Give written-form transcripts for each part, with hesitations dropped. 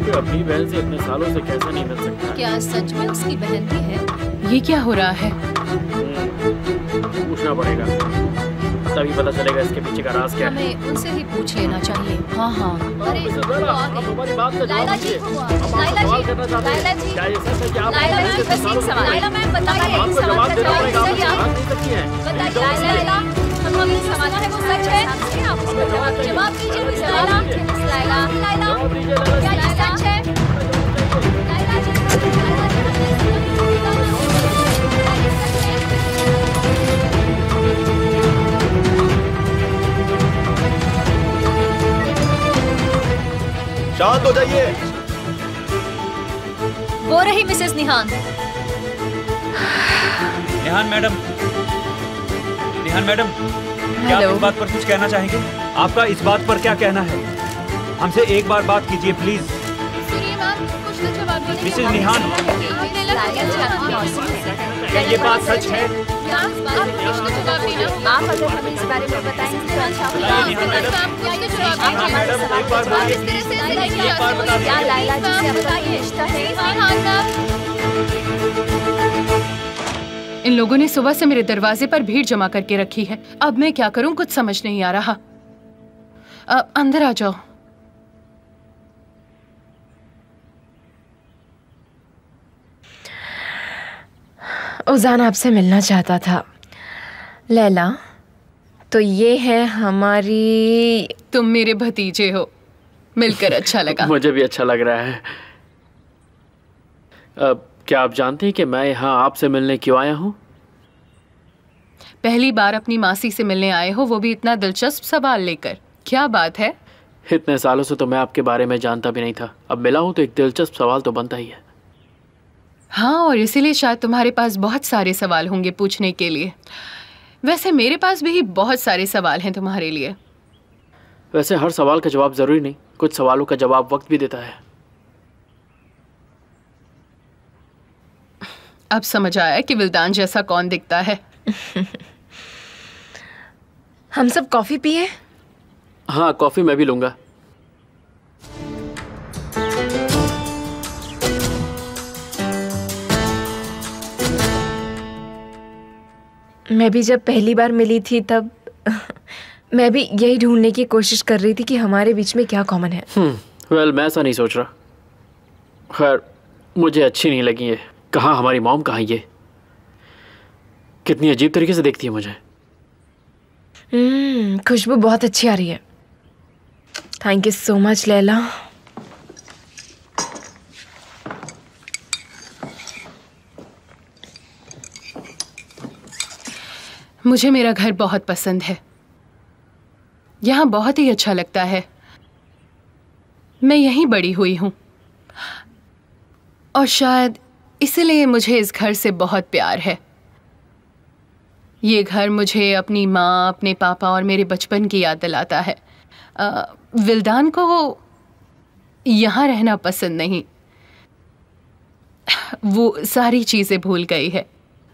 कोई अपनी बहन से इतने सालों से कैसे नहीं मिल सकता? क्या सच में उसकी बहन भी है? ये क्या हो रहा है? पूछना पड़ेगा, तभी पता चलेगा इसके पीछे का राज क्या है। हमें उनसे ही पूछ लेना चाहिए। हाँ हाँ। अरे हमारी बात का जवाब दीजिए। सवाल करना चाहते हैं। क्या ये सच है कि आप लाइला मैम बताइए। आपको जवाब देना पड़ेगा, आप बात नहीं सकती हैं। लाइला हम अभी सवाल है वो सच है? जवाब दीजिए लाइला। जवाब दीजिए लाइला। क्या ये सच है? लाइला जी शांत हो जाइए। वो रही मिसेस निहान। निहान मैडम, क्या आप इस बात पर कुछ कहना चाहेंगे? आपका इस बात पर क्या कहना है? हमसे एक बार बात कीजिए प्लीज। मिसेस निहान, क्या ये बात सच है? आप अगर हमें इस बारे में बताएंगे तो अच्छा होगा। क्या लाइला जी से आपका रिश्ता है? इन लोगों ने सुबह से मेरे दरवाजे पर भीड़ जमा करके रखी है। अब मैं क्या करूं, कुछ समझ नहीं आ रहा। अंदर आ जाओ। उजान आपसे मिलना चाहता था। लैला, तो ये है हमारी। तुम मेरे भतीजे हो, मिलकर अच्छा लगा। मुझे भी अच्छा लग रहा है। क्या आप जानते हैं कि मैं यहाँ आपसे मिलने क्यों आया हूँ? पहली बार अपनी मासी से मिलने आए हो, वो भी इतना दिलचस्प सवाल लेकर। क्या बात है? इतने सालों से तो मैं आपके बारे में जानता भी नहीं था। अब मिला हूँ तो एक दिलचस्प सवाल तो बनता ही है। हाँ, और इसीलिए शायद तुम्हारे पास बहुत सारे सवाल होंगे पूछने के लिए। वैसे मेरे पास भी बहुत सारे सवाल हैं तुम्हारे लिए। वैसे हर सवाल का जवाब जरूरी नहीं, कुछ सवालों का जवाब वक्त भी देता है। अब समझ आया कि विल्दान जैसा कौन दिखता है। हम सब कॉफी पिए? हाँ, कॉफी मैं भी लूंगा। मैं भी जब पहली बार मिली थी तब मैं भी यही ढूंढने की कोशिश कर रही थी कि हमारे बीच में क्या कॉमन है। वेल, मैं ऐसा नहीं सोच रहा। खैर, मुझे अच्छी नहीं लगी है। कहाँ हमारी मॉम, कहाँ ये? कितनी अजीब तरीके से देखती है मुझे। खुशबू बहुत अच्छी आ रही है। Thank you so much Laila. मुझे मेरा घर बहुत पसंद है। यहाँ बहुत ही अच्छा लगता है। मैं यहीं बड़ी हुई हूँ और शायद इसलिए मुझे इस घर से बहुत प्यार है। ये घर मुझे अपनी माँ, अपने पापा और मेरे बचपन की याद दिलाता है। विल्दान को यहाँ रहना पसंद नहीं। वो सारी चीज़ें भूल गई है।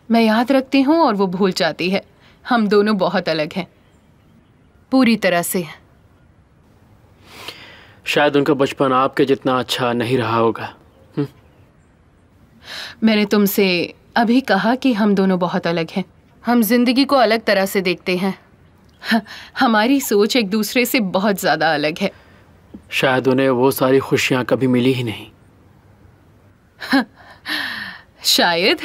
मैं याद रखती हूँ और वो भूल जाती है। हम दोनों बहुत अलग हैं, पूरी तरह से। शायद उनका बचपन आपके जितना अच्छा नहीं रहा होगा। मैंने तुमसे अभी कहा कि हम दोनों बहुत अलग हैं। हम जिंदगी को अलग तरह से देखते हैं। हमारी सोच एक दूसरे से बहुत ज़्यादा अलग है। शायद उन्हें वो सारी खुशियाँ कभी मिली ही नहीं। शायद।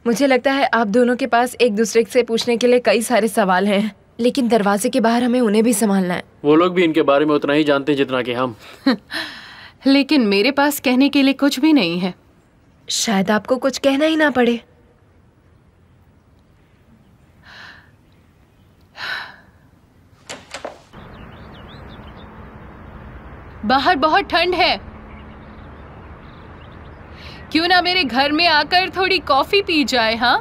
मुझे लगता है आप दोनों के पास एक दूसरे से पूछने के लिए कई सारे सवाल हैं, लेकिन दरवाजे के बाहर हमें उन्हें भी संभालना है। वो लोग भी इनके बारे में उतना ही जानते हैं जितना कि हम। लेकिन मेरे पास कहने के लिए कुछ भी नहीं है। शायद आपको कुछ कहना ही ना पड़े। बाहर बहुत ठंड है। क्यों ना मेरे घर में आकर थोड़ी कॉफी पी जाए? हाँ,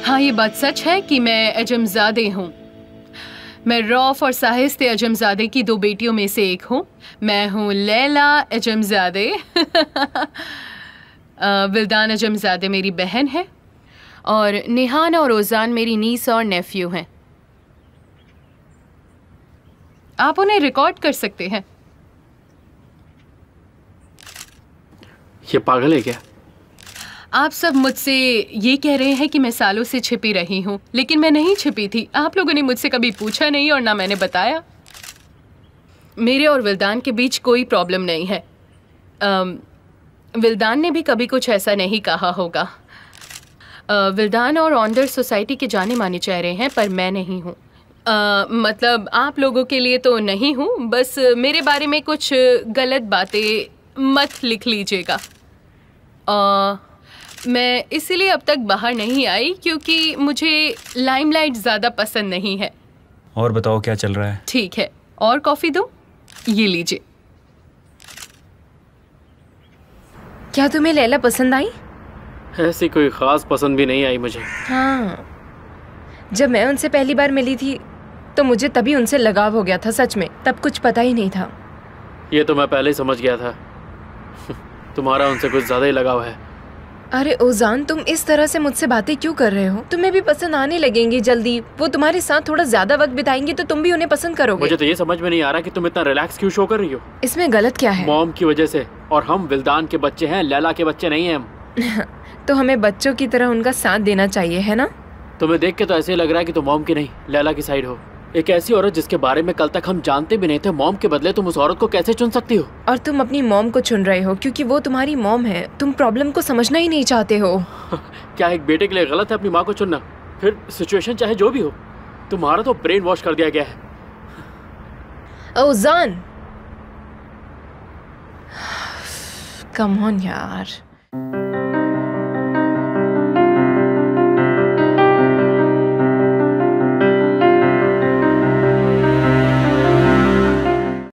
हाँ, ये बात सच है कि मैं अजमजादे हूँ। मैं रौफ और साहिस्ते अजमजादे की दो बेटियों में से एक हूँ। मैं हूँ लैला अजमजादे। विल्दान अजमजादे मेरी बहन है और निहान और ओजान मेरी नीस और नेफ्यू हैं। आप उन्हें रिकॉर्ड कर सकते हैं। ये पागल है क्या? आप सब मुझसे ये कह रहे हैं कि मैं सालों से छिपी रही हूँ, लेकिन मैं नहीं छिपी थी। आप लोगों ने मुझसे कभी पूछा नहीं और ना मैंने बताया। मेरे और विल्दान के बीच कोई प्रॉब्लम नहीं है। विल्दान ने भी कभी कुछ ऐसा नहीं कहा होगा। विल्दान और ऑन्डर सोसाइटी के जाने माने चेहरे हैं, पर मैं नहीं हूँ। मतलब आप लोगों के लिए तो नहीं हूँ, बस मेरे बारे में कुछ गलत बातें मत लिख लीजिएगा। मैं इसीलिए अब तक बाहर नहीं आई क्योंकि मुझे लाइमलाइट ज़्यादा पसंद नहीं है। और बताओ क्या चल रहा है? ठीक है, और कॉफ़ी दूँ? ये लीजिए। क्या तुम्हें लैला पसंद आई? ऐसी कोई ख़ास पसंद भी नहीं आई मुझे। हाँ, जब मैं उनसे पहली बार मिली थी तो मुझे तभी उनसे लगाव हो गया था। सच में, तब कुछ पता ही नहीं था। ये तो मैं पहले ही समझ गया था। तुम्हारा उनसे कुछ ज़्यादा ही लगाव है। अरे ओजान, तुम इस तरह से मुझसे बातें क्यों कर रहे हो? तुम्हें भी पसंद आने लगेंगी जल्दी। वो तुम्हारे साथ थोड़ा ज्यादा वक्त बिताएंगे तो तुम भी उन्हें पसंद करोगे। मुझे तो ये समझ में नहीं आ रहा कि तुम इतना रिलैक्स क्यों शो कर रही हो। इसमें गलत क्या है? मॉम की वजह से। और हम विल्दान के बच्चे हैं, लैला के बच्चे नहीं हैं हम। तो हमें बच्चों की तरह उनका साथ देना चाहिए, है ना? तुम्हें देख के तो ऐसे ही लग रहा है कि तुम मॉम की नहीं, लैला की साइड हो। एक ऐसी औरत जिसके बारे में कल तक हम जानते भी नहीं थे, मॉम के बदले तुम उस औरत को कैसे चुन सकती हो? और तुम अपनी मॉम को चुन रहे हो क्योंकि वो तुम्हारी मॉम है। तुम प्रॉब्लम को समझना ही नहीं चाहते हो। क्या एक बेटे के लिए गलत है अपनी माँ को चुनना? फिर सिचुएशन चाहे जो भी हो, तुम्हारा तो ब्रेन वॉश कर दिया गया है। ओजान, कम ऑन यार।